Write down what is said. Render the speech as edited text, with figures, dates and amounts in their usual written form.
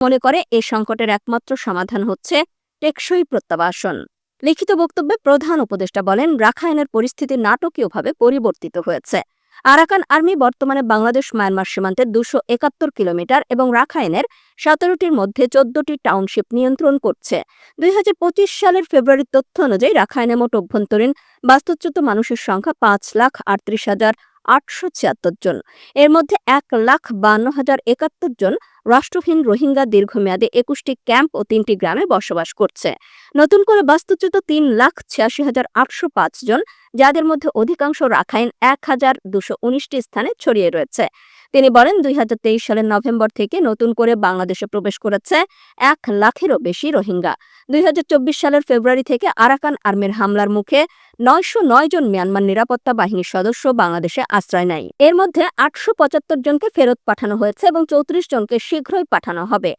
মনে করে এ সংকটের একমাত্র সমাধান হচ্ছে টেকসই প্রত্যাবাসন। লিখিত বক্তব্যে প্রধান উপদেষ্টা বলেন, রাখাইনের পরিস্থিতি নাটকীয়ভাবে পরিবর্তিত হয়েছে। আরাকান আর্মি বর্তমানে বাংলাদেশ মায়ানমার সীমান্তে 271 কিলোমিটার এবং রাখাইনের 17টির মধ্যে 14টি টাউনশিপ নিয়ন্ত্রণ করছে। 2025 সালের ফেব্রুয়ারির তথ্য অনুযায়ী রাখাইনে মোট অভ্যন্তরীণ বাস্তুচ্যুত মানুষের সংখ্যা 5,38,876 জন। এর মধ্যে 1,52,071 জন রাষ্ট্রহীন রোহিঙ্গা দীর্ঘমেয়াদে 21টি ক্যাম্প ও 3টি গ্রামে বসবাস করছে। নতুন করে বাস্তুচ্যুত 3,86,805 জন, যাদের মধ্যে অধিকাংশ রাখাইন 1,219টি স্থানে ছড়িয়ে রয়েছে। তিনি বলেন, 2023 সালের নভেম্বর থেকে নতুন করে বাংলাদেশে প্রবেশ করেছে 1 লাখেরও বেশি রোহিঙ্গা। 2024 সালের ফেব্রুয়ারি থেকে আরাকান আর্মির হামলার মুখে 909 জন মিয়ানমার নিরাপত্তা বাহিনীর সদস্য বাংলাদেশে আশ্রয় নেয়। এর মধ্যে 875 জনকে ফেরত পাঠানো হয়েছে এবং 34 জনকে শীঘ্রই পাঠানো হবে।